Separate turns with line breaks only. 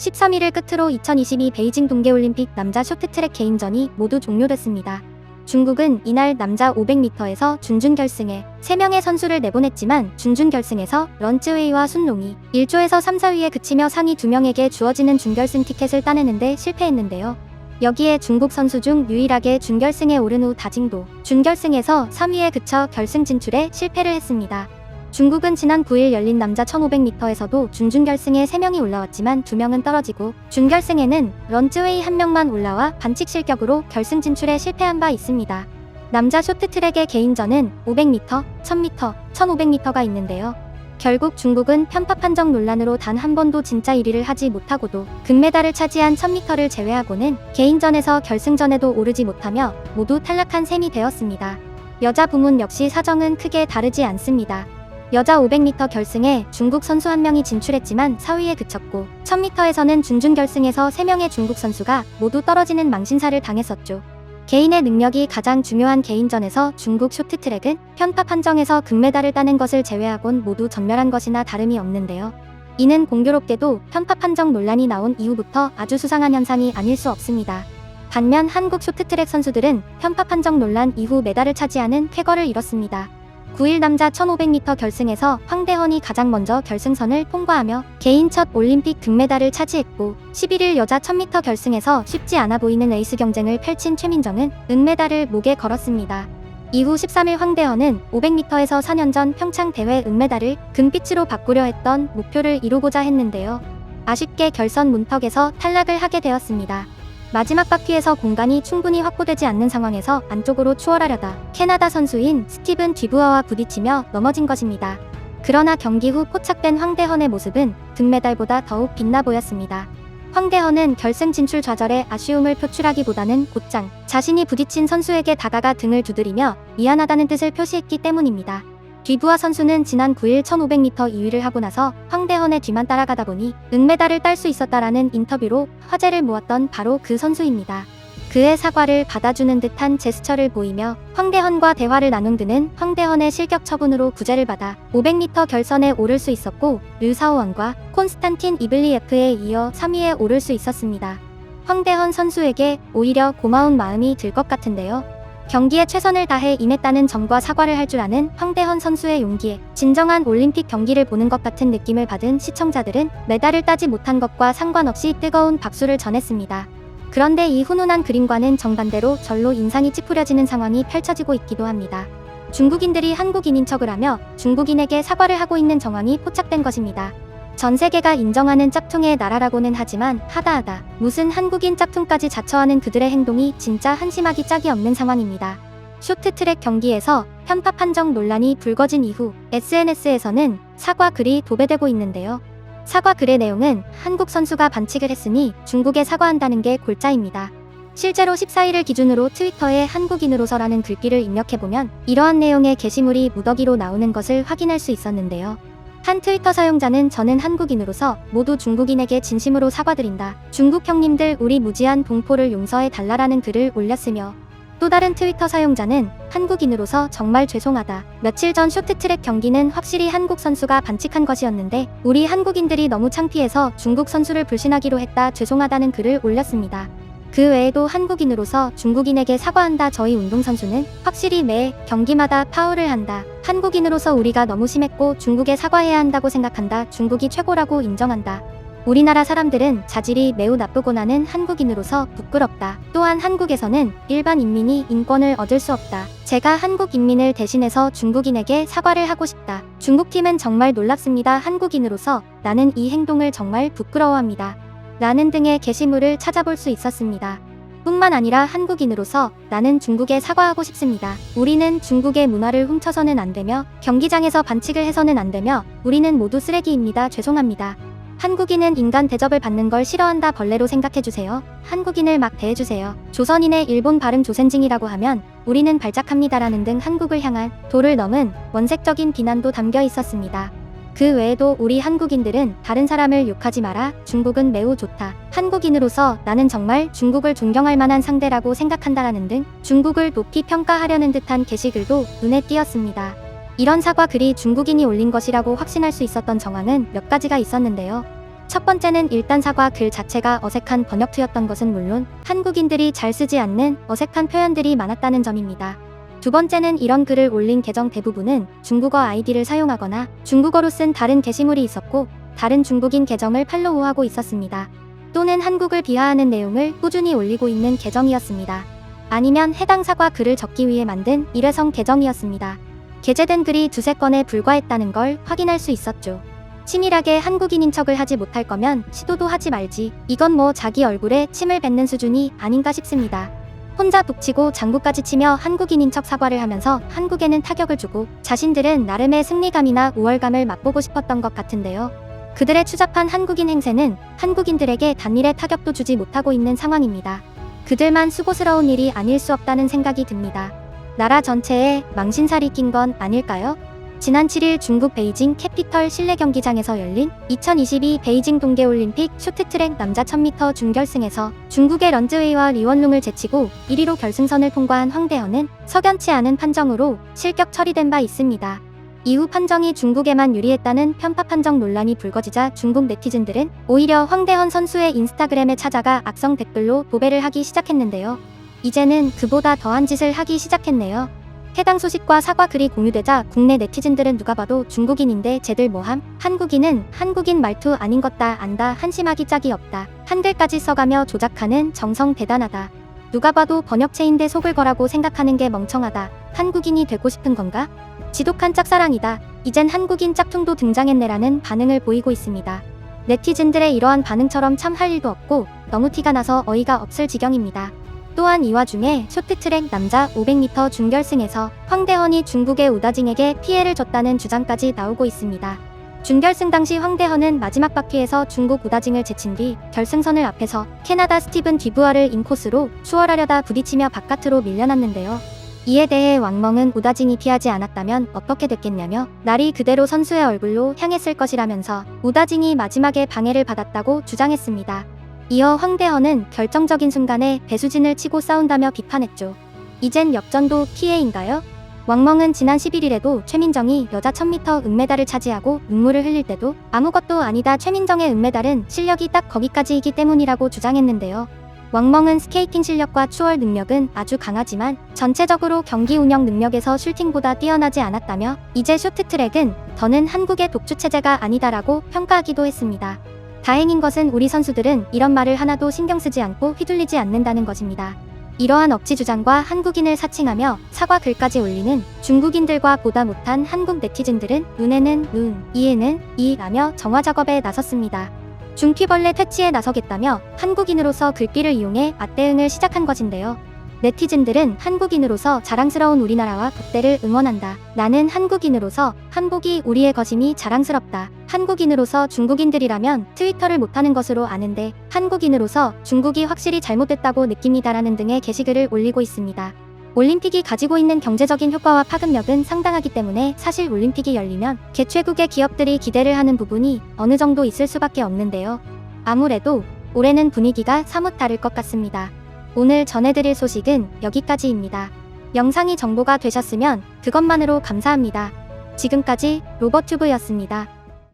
13일을 끝으로 2022 베이징 동계올림픽 남자 쇼트트랙 개인전이 모두 종료됐습니다. 중국은 이날 남자 500m에서 준준결승에 3명의 선수를 내보냈지만 준준결승에서 런쯔웨이와 순롱이 1조에서 3, 4위에 그치며 상위 2명에게 주어지는 준결승 티켓을 따내는데 실패했는데요. 여기에 중국 선수 중 유일하게 준결승에 오른 후 다징도 준결승에서 3위에 그쳐 결승 진출에 실패를 했습니다. 중국은 지난 9일 열린 남자 1500m에서도 준준결승에 3명이 올라왔지만 2명은 떨어지고 준결승에는 런쯔웨이 1명만 올라와 반칙 실격으로 결승 진출에 실패한 바 있습니다. 남자 쇼트트랙의 개인전은 500m, 1000m, 1500m가 있는데요. 결국 중국은 편파 판정 논란으로 단 한 번도 진짜 1위를 하지 못하고도 금메달을 차지한 1000m를 제외하고는 개인전에서 결승전에도 오르지 못하며 모두 탈락한 셈이 되었습니다. 여자 부문 역시 사정은 크게 다르지 않습니다. 여자 500m 결승에 중국 선수 1명이 진출했지만 4위에 그쳤고 1000m에서는 준준결승에서 3명의 중국 선수가 모두 떨어지는 망신사를 당했었죠. 개인의 능력이 가장 중요한 개인전에서 중국 쇼트트랙은 편파 판정에서 금메달을 따는 것을 제외하곤 모두 전멸한 것이나 다름이 없는데요. 이는 공교롭게도 편파 판정 논란이 나온 이후부터 아주 수상한 현상이 아닐 수 없습니다. 반면 한국 쇼트트랙 선수들은 편파 판정 논란 이후 메달을 차지하는 쾌거를 이뤘습니다. 9일 남자 1500m 결승에서 황대헌이 가장 먼저 결승선을 통과하며 개인 첫 올림픽 금메달을 차지했고 11일 여자 1000m 결승에서 쉽지 않아 보이는 레이스 경쟁을 펼친 최민정은 은메달을 목에 걸었습니다. 이후 13일 황대헌은 500m에서 4년 전 평창 대회 은메달을 금빛으로 바꾸려 했던 목표를 이루고자 했는데요. 아쉽게 결선 문턱에서 탈락을 하게 되었습니다. 마지막 바퀴에서 공간이 충분히 확보되지 않는 상황에서 안쪽으로 추월하려다 캐나다 선수인 스티븐 쥐부어와 부딪히며 넘어진 것입니다. 그러나 경기 후 포착된 황대헌의 모습은 금메달보다 더욱 빛나 보였습니다. 황대헌은 결승 진출 좌절에 아쉬움을 표출하기보다는 곧장 자신이 부딪힌 선수에게 다가가 등을 두드리며 미안하다는 뜻을 표시했기 때문입니다. 쥐부아 선수는 지난 9일 1500m 2위를 하고 나서 황대헌의 뒤만 따라가다 보니 은메달을 딸 수 있었다라는 인터뷰로 화제를 모았던 바로 그 선수입니다. 그의 사과를 받아주는 듯한 제스처를 보이며 황대헌과 대화를 나눈 그는 황대헌의 실격 처분으로 구제를 받아 500m 결선에 오를 수 있었고 류사오원과 콘스탄틴 이블리예프에 이어 3위에 오를 수 있었습니다. 황대헌 선수에게 오히려 고마운 마음이 들 것 같은데요. 경기에 최선을 다해 임했다는 점과 사과를 할 줄 아는 황대헌 선수의 용기에 진정한 올림픽 경기를 보는 것 같은 느낌을 받은 시청자들은 메달을 따지 못한 것과 상관없이 뜨거운 박수를 전했습니다. 그런데 이 훈훈한 그림과는 정반대로 절로 인상이 찌푸려지는 상황이 펼쳐지고 있기도 합니다. 중국인들이 한국인인 척을 하며 중국인에게 사과를 하고 있는 정황이 포착된 것입니다. 전 세계가 인정하는 짝퉁의 나라라고는 하지만 하다하다 무슨 한국인 짝퉁까지 자처하는 그들의 행동이 진짜 한심하기 짝이 없는 상황입니다. 쇼트트랙 경기에서 편파 판정 논란이 불거진 이후 SNS에서는 사과 글이 도배되고 있는데요. 사과 글의 내용은 한국 선수가 반칙을 했으니 중국에 사과한다는 게 골자입니다. 실제로 14일을 기준으로 트위터에 한국인으로서라는 글귀를 입력해보면 이러한 내용의 게시물이 무더기로 나오는 것을 확인할 수 있었는데요. 한 트위터 사용자는 저는 한국인으로서 모두 중국인에게 진심으로 사과드린다. 중국 형님들 우리 무지한 동포를 용서해 달라라는 글을 올렸으며 또 다른 트위터 사용자는 한국인으로서 정말 죄송하다. 며칠 전 쇼트트랙 경기는 확실히 한국 선수가 반칙한 것이었는데 우리 한국인들이 너무 창피해서 중국 선수를 불신하기로 했다. 죄송하다는 글을 올렸습니다. 그 외에도 한국인으로서 중국인에게 사과한다. 저희 운동선수는 확실히 매 경기마다 파울을 한다. 한국인으로서 우리가 너무 심했고 중국에 사과해야 한다고 생각한다. 중국이 최고라고 인정한다. 우리나라 사람들은 자질이 매우 나쁘고 나는 한국인으로서 부끄럽다. 또한 한국에서는 일반 인민이 인권을 얻을 수 없다. 제가 한국 인민을 대신해서 중국인에게 사과를 하고 싶다. 중국팀은 정말 놀랍습니다. 한국인으로서 나는 이 행동을 정말 부끄러워합니다. 라는 등의 게시물을 찾아볼 수 있었습니다. 뿐만 아니라 한국인으로서 나는 중국에 사과하고 싶습니다. 우리는 중국의 문화를 훔쳐서는 안 되며 경기장에서 반칙을 해서는 안 되며 우리는 모두 쓰레기입니다. 죄송합니다. 한국인은 인간 대접을 받는 걸 싫어한다. 벌레로 생각해주세요. 한국인을 막 대해주세요. 조선인의 일본 발음 조센징이라고 하면 우리는 발작합니다라는 등 한국을 향한 도를 넘은 원색적인 비난도 담겨 있었습니다. 그 외에도 우리 한국인들은 다른 사람을 욕하지 마라. 중국은 매우 좋다. 한국인으로서 나는 정말 중국을 존경할 만한 상대라고 생각한다라는 등 중국을 높이 평가하려는 듯한 게시글도 눈에 띄었습니다. 이런 사과 글이 중국인이 올린 것이라고 확신할 수 있었던 정황은 몇 가지가 있었는데요. 첫 번째는 일단 사과 글 자체가 어색한 번역투였던 것은 물론 한국인들이 잘 쓰지 않는 어색한 표현들이 많았다는 점입니다. 두 번째는 이런 글을 올린 계정 대부분은 중국어 아이디를 사용하거나 중국어로 쓴 다른 게시물이 있었고 다른 중국인 계정을 팔로우하고 있었습니다. 또는 한국을 비하하는 내용을 꾸준히 올리고 있는 계정이었습니다. 아니면 해당 사과 글을 적기 위해 만든 일회성 계정이었습니다. 게재된 글이 두세 건에 불과했다는 걸 확인할 수 있었죠. 치밀하게 한국인인 척을 하지 못할 거면 시도도 하지 말지. 이건 뭐 자기 얼굴에 침을 뱉는 수준이 아닌가 싶습니다. 혼자 북치고 장구까지 치며 한국인인 척 사과를 하면서 한국에는 타격을 주고 자신들은 나름의 승리감이나 우월감을 맛보고 싶었던 것 같은데요. 그들의 추잡한 한국인 행세는 한국인들에게 단일의 타격도 주지 못하고 있는 상황입니다. 그들만 수고스러운 일이 아닐 수 없다는 생각이 듭니다. 나라 전체에 망신살이 낀 건 아닐까요? 지난 7일 중국 베이징 캐피털 실내 경기장에서 열린 2022 베이징 동계올림픽 쇼트트랙 남자 1000m 준결승에서 중국의 런즈웨이와 리원룽을 제치고 1위로 결승선을 통과한 황대헌은 석연치 않은 판정으로 실격 처리된 바 있습니다. 이후 판정이 중국에만 유리했다는 편파 판정 논란이 불거지자 중국 네티즌들은 오히려 황대헌 선수의 인스타그램에 찾아가 악성 댓글로 도배를 하기 시작했는데요. 이제는 그보다 더한 짓을 하기 시작했네요. 해당 소식과 사과 글이 공유되자 국내 네티즌들은 누가 봐도 중국인인데 쟤들 뭐함? 한국인은 한국인 말투 아닌 것 다 안다. 한심하기 짝이 없다. 한글까지 써가며 조작하는 정성 대단하다. 누가 봐도 번역체인데 속을 거라고 생각하는 게 멍청하다. 한국인이 되고 싶은 건가? 지독한 짝사랑이다. 이젠 한국인 짝퉁도 등장했네라는 반응을 보이고 있습니다. 네티즌들의 이러한 반응처럼 참 할 일도 없고 너무 티가 나서 어이가 없을 지경입니다. 또한 이 와중에 쇼트트랙 남자 500m 준결승에서 황대헌이 중국의 우다징에게 피해를 줬다는 주장까지 나오고 있습니다. 준결승 당시 황대헌은 마지막 바퀴에서 중국 우다징을 제친 뒤 결승선을 앞에서 캐나다 스티븐 디부아를 인코스로 추월하려다 부딪히며 바깥으로 밀려났는데요. 이에 대해 왕멍은 우다징이 피하지 않았다면 어떻게 됐겠냐며 날이 그대로 선수의 얼굴로 향했을 것이라면서 우다징이 마지막에 방해를 받았다고 주장했습니다. 이어 황대헌은 결정적인 순간에 배수진을 치고 싸운다며 비판했죠. 이젠 역전도 피해인가요? 왕멍은 지난 11일에도 최민정이 여자 1000m 은메달을 차지하고 눈물을 흘릴 때도 아무것도 아니다. 최민정의 은메달은 실력이 딱 거기까지이기 때문이라고 주장했는데요. 왕멍은 스케이팅 실력과 추월 능력은 아주 강하지만 전체적으로 경기 운영 능력에서 슈팅보다 뛰어나지 않았다며 이제 쇼트트랙은 더는 한국의 독주체제가 아니다라고 평가하기도 했습니다. 다행인 것은 우리 선수들은 이런 말을 하나도 신경 쓰지 않고 휘둘리지 않는다는 것입니다. 이러한 억지 주장과 한국인을 사칭하며 사과 글까지 올리는 중국인들과 보다 못한 한국 네티즌들은 눈에는 눈, 이에는 이라며 정화 작업에 나섰습니다. 중퀴벌레 퇴치에 나서겠다며 한국인으로서 글귀를 이용해 맞대응을 시작한 것인데요. 네티즌들은 한국인으로서 자랑스러운 우리나라와 국대를 응원한다. 나는 한국인으로서 한복이 우리의 것임이 자랑스럽다. 한국인으로서 중국인들이라면 트위터를 못하는 것으로 아는데 한국인으로서 중국이 확실히 잘못됐다고 느낍니다라는 등의 게시글을 올리고 있습니다. 올림픽이 가지고 있는 경제적인 효과와 파급력은 상당하기 때문에 사실 올림픽이 열리면 개최국의 기업들이 기대를 하는 부분이 어느 정도 있을 수밖에 없는데요. 아무래도 올해는 분위기가 사뭇 다를 것 같습니다. 오늘 전해드릴 소식은 여기까지입니다. 영상이 정보가 되셨으면 그것만으로 감사합니다. 지금까지 로버튜브였습니다.